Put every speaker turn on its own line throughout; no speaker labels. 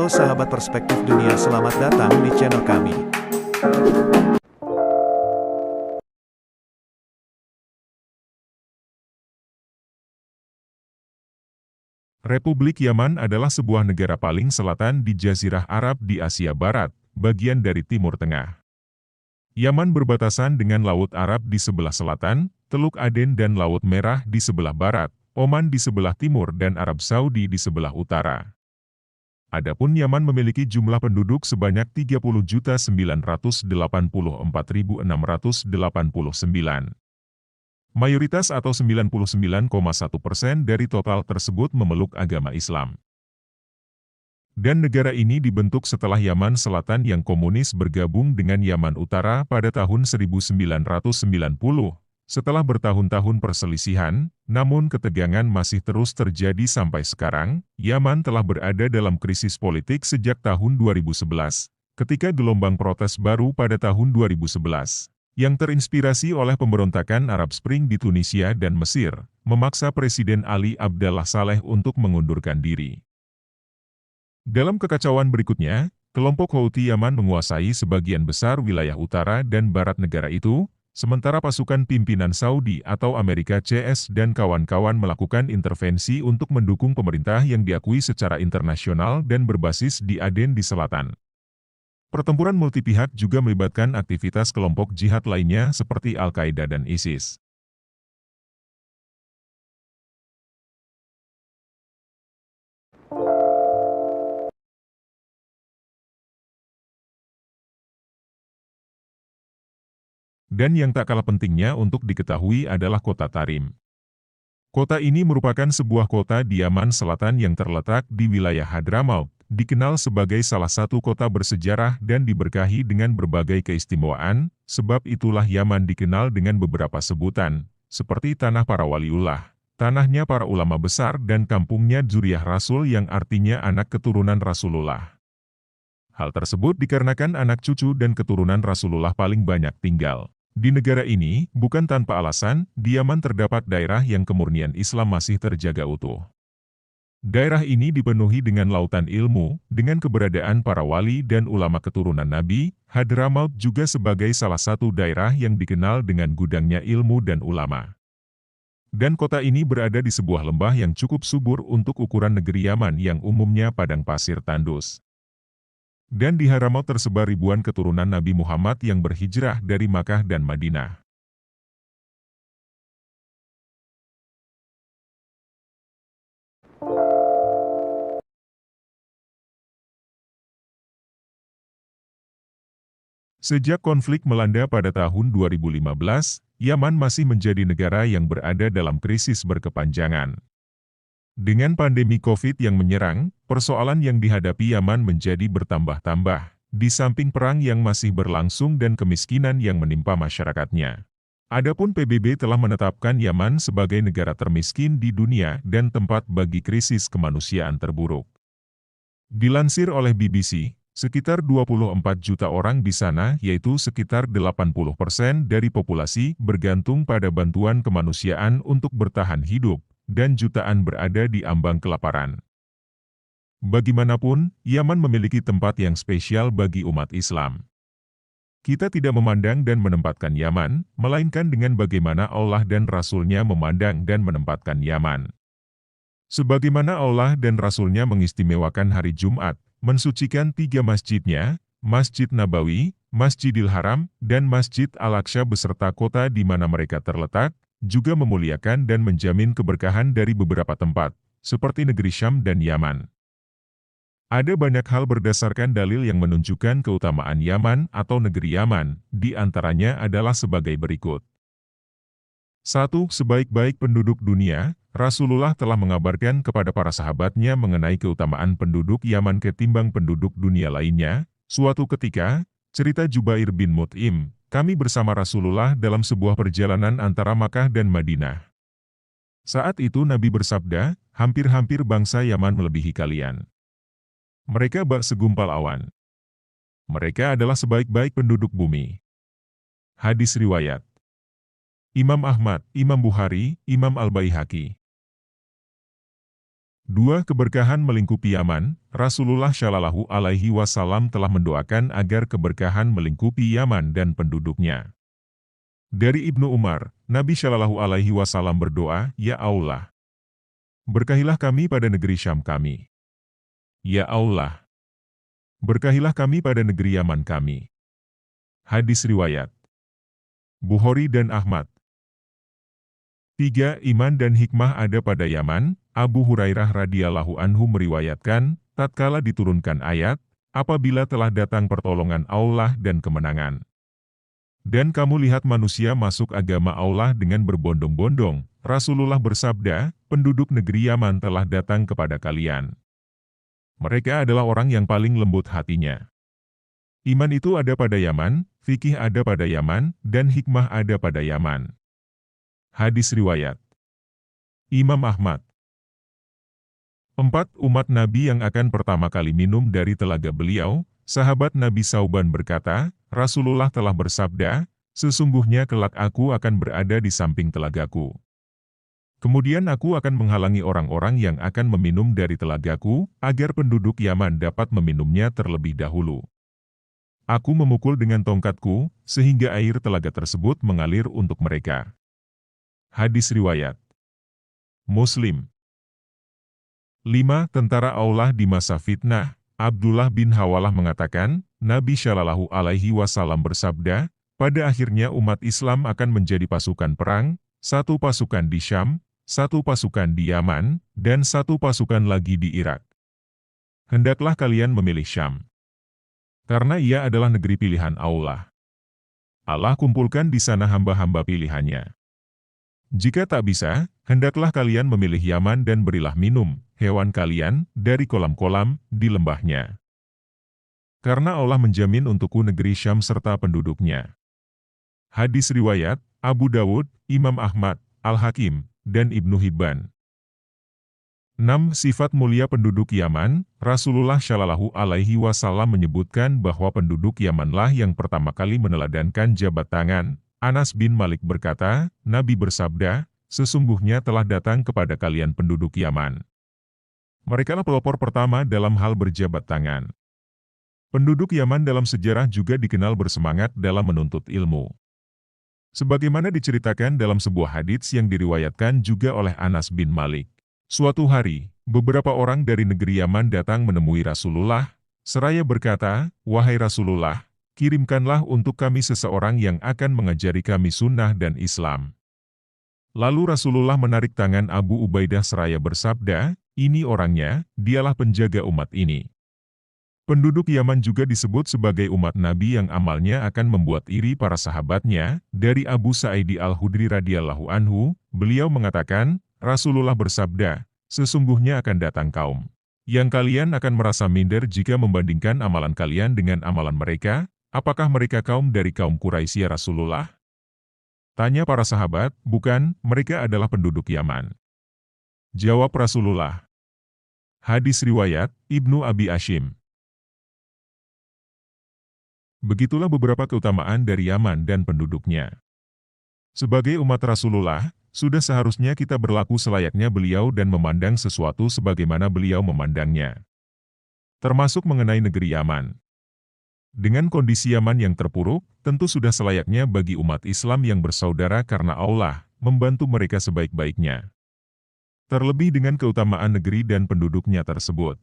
Halo sahabat perspektif dunia, selamat datang di channel kami.
Republik Yaman adalah sebuah negara paling selatan di Jazirah Arab di Asia Barat, bagian dari Timur Tengah. Yaman berbatasan dengan Laut Arab di sebelah selatan, Teluk Aden dan Laut Merah di sebelah barat, Oman di sebelah timur dan Arab Saudi di sebelah utara. Adapun Yaman memiliki jumlah penduduk sebanyak 30.984.689. Mayoritas atau 99,1% dari total tersebut memeluk agama Islam. Dan negara ini dibentuk setelah Yaman Selatan yang komunis bergabung dengan Yaman Utara pada tahun 1990. Setelah bertahun-tahun perselisihan, namun ketegangan masih terus terjadi sampai sekarang. Yaman telah berada dalam krisis politik sejak tahun 2011, ketika gelombang protes baru pada tahun 2011, yang terinspirasi oleh pemberontakan Arab Spring di Tunisia dan Mesir, memaksa Presiden Ali Abdallah Saleh untuk mengundurkan diri. Dalam kekacauan berikutnya, kelompok Houthi Yaman menguasai sebagian besar wilayah utara dan barat negara itu, sementara pasukan pimpinan Saudi atau Amerika CS dan kawan-kawan melakukan intervensi untuk mendukung pemerintah yang diakui secara internasional dan berbasis di Aden di selatan. Pertempuran multipihak juga melibatkan aktivitas kelompok jihad lainnya seperti Al-Qaeda dan ISIS. Dan yang tak kalah pentingnya untuk diketahui adalah kota Tarim. Kota ini merupakan sebuah kota di Yaman Selatan yang terletak di wilayah Hadramaut, dikenal sebagai salah satu kota bersejarah dan diberkahi dengan berbagai keistimewaan, sebab itulah Yaman dikenal dengan beberapa sebutan, seperti Tanah Para Waliullah, tanahnya para ulama besar dan kampungnya Dzurriyyah Rasul yang artinya anak keturunan Rasulullah. Hal tersebut dikarenakan anak cucu dan keturunan Rasulullah paling banyak tinggal di negara ini. Bukan tanpa alasan, di Yaman terdapat daerah yang kemurnian Islam masih terjaga utuh. Daerah ini dipenuhi dengan lautan ilmu, dengan keberadaan para wali dan ulama keturunan Nabi. Hadramaut juga sebagai salah satu daerah yang dikenal dengan gudangnya ilmu dan ulama. Dan kota ini berada di sebuah lembah yang cukup subur untuk ukuran negeri Yaman yang umumnya padang pasir tandus. Dan di Hadramaut tersebar ribuan keturunan Nabi Muhammad yang berhijrah dari Makkah dan Madinah. Sejak konflik melanda pada tahun 2015, Yaman masih menjadi negara yang berada dalam krisis berkepanjangan. Dengan pandemi COVID yang menyerang, persoalan yang dihadapi Yaman menjadi bertambah-tambah, di samping perang yang masih berlangsung dan kemiskinan yang menimpa masyarakatnya. Adapun PBB telah menetapkan Yaman sebagai negara termiskin di dunia dan tempat bagi krisis kemanusiaan terburuk. Dilansir oleh BBC, sekitar 24 juta orang di sana, yaitu sekitar 80% dari populasi, bergantung pada bantuan kemanusiaan untuk bertahan hidup, dan jutaan berada di ambang kelaparan. Bagaimanapun, Yaman memiliki tempat yang spesial bagi umat Islam. Kita tidak memandang dan menempatkan Yaman, melainkan dengan bagaimana Allah dan Rasul-Nya memandang dan menempatkan Yaman. Sebagaimana Allah dan Rasul-Nya mengistimewakan hari Jumat, mensucikan 3 masjidnya, Masjid Nabawi, Masjidil Haram, dan Masjid Al-Aqsa beserta kota di mana mereka terletak, juga memuliakan dan menjamin keberkahan dari beberapa tempat, seperti negeri Syam dan Yaman. Ada banyak hal berdasarkan dalil yang menunjukkan keutamaan Yaman atau negeri Yaman, di antaranya adalah sebagai berikut. 1. Sebaik-baik penduduk dunia, Rasulullah telah mengabarkan kepada para sahabatnya mengenai keutamaan penduduk Yaman ketimbang penduduk dunia lainnya. Suatu ketika, cerita Jubair bin Mut'im, kami bersama Rasulullah dalam sebuah perjalanan antara Makkah dan Madinah. Saat itu Nabi bersabda, hampir-hampir bangsa Yaman melebihi kalian. Mereka bak segumpal awan. Mereka adalah sebaik-baik penduduk bumi. Hadis riwayat Imam Ahmad, Imam Bukhari, Imam Al-Baihaqi. 2. Keberkahan melingkupi Yaman. Rasulullah Shallallahu Alaihi Wasallam telah mendoakan agar keberkahan melingkupi Yaman dan penduduknya. Dari Ibnu Umar, Nabi Shallallahu Alaihi Wasallam berdoa, "Ya Allah, berkahilah kami pada negeri Syam kami. Ya Allah, berkahilah kami pada negeri Yaman kami." Hadis riwayat Bukhari dan Ahmad. 3. Iman dan hikmah ada pada Yaman. Abu Hurairah radhiyallahu anhu meriwayatkan, tatkala diturunkan ayat, apabila telah datang pertolongan Allah dan kemenangan. Dan kamu lihat manusia masuk agama Allah dengan berbondong-bondong, Rasulullah bersabda, penduduk negeri Yaman telah datang kepada kalian. Mereka adalah orang yang paling lembut hatinya. Iman itu ada pada Yaman, fikih ada pada Yaman, dan hikmah ada pada Yaman. Hadis riwayat Imam Ahmad. 4. Umat Nabi yang akan pertama kali minum dari telaga beliau. Sahabat Nabi Sauban berkata, Rasulullah telah bersabda, sesungguhnya kelak aku akan berada di samping telagaku. Kemudian aku akan menghalangi orang-orang yang akan meminum dari telagaku, agar penduduk Yaman dapat meminumnya terlebih dahulu. Aku memukul dengan tongkatku, sehingga air telaga tersebut mengalir untuk mereka. Hadis riwayat Muslim. 5. Tentara Allah di masa fitnah. Abdullah bin Hawalah mengatakan, Nabi Shallallahu Alaihi Wasallam bersabda, pada akhirnya umat Islam akan menjadi pasukan perang, satu pasukan di Syam, satu pasukan di Yaman, dan satu pasukan lagi di Irak. Hendaklah kalian memilih Syam, karena ia adalah negeri pilihan Allah. Allah kumpulkan di sana hamba-hamba pilihannya. Jika tak bisa, hendaklah kalian memilih Yaman dan berilah minum hewan kalian dari kolam-kolam di lembahnya. Karena Allah menjamin untukku negeri Syam serta penduduknya. Hadis riwayat Abu Dawud, Imam Ahmad, Al-Hakim, dan Ibnu Hibban. 6. Sifat mulia penduduk Yaman. Rasulullah Shallallahu Alaihi Wasallam menyebutkan bahwa penduduk Yamanlah yang pertama kali meneladankan jabat tangan. Anas bin Malik berkata, Nabi bersabda, sesungguhnya telah datang kepada kalian penduduk Yaman. Merekalah pelopor pertama dalam hal berjabat tangan. Penduduk Yaman dalam sejarah juga dikenal bersemangat dalam menuntut ilmu. Sebagaimana diceritakan dalam sebuah hadits yang diriwayatkan juga oleh Anas bin Malik. Suatu hari, beberapa orang dari negeri Yaman datang menemui Rasulullah, seraya berkata, "Wahai Rasulullah, kirimkanlah untuk kami seseorang yang akan mengajari kami sunnah dan Islam." Lalu Rasulullah menarik tangan Abu Ubaidah seraya bersabda, "Ini orangnya, dialah penjaga umat ini." Penduduk Yaman juga disebut sebagai umat Nabi yang amalnya akan membuat iri para sahabatnya. Dari Abu Sa'idi Al-Hudri radhiyallahu anhu, beliau mengatakan, Rasulullah bersabda, sesungguhnya akan datang kaum yang kalian akan merasa minder jika membandingkan amalan kalian dengan amalan mereka. Apakah mereka kaum dari kaum Quraisy ya Rasulullah? Tanya para sahabat, bukan, mereka adalah penduduk Yaman. Jawab Rasulullah. Hadis riwayat Ibnu Abi Ashim. Begitulah beberapa keutamaan dari Yaman dan penduduknya. Sebagai umat Rasulullah, sudah seharusnya kita berlaku selayaknya beliau dan memandang sesuatu sebagaimana beliau memandangnya. Termasuk mengenai negeri Yaman. Dengan kondisi Yaman yang terpuruk, tentu sudah selayaknya bagi umat Islam yang bersaudara karena Allah, membantu mereka sebaik-baiknya. Terlebih dengan keutamaan negeri dan penduduknya tersebut.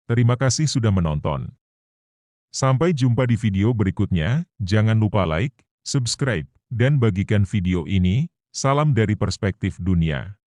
Terima kasih sudah menonton. Sampai jumpa di video berikutnya, jangan lupa like, subscribe, dan bagikan video ini. Salam dari Perspektif Dunia.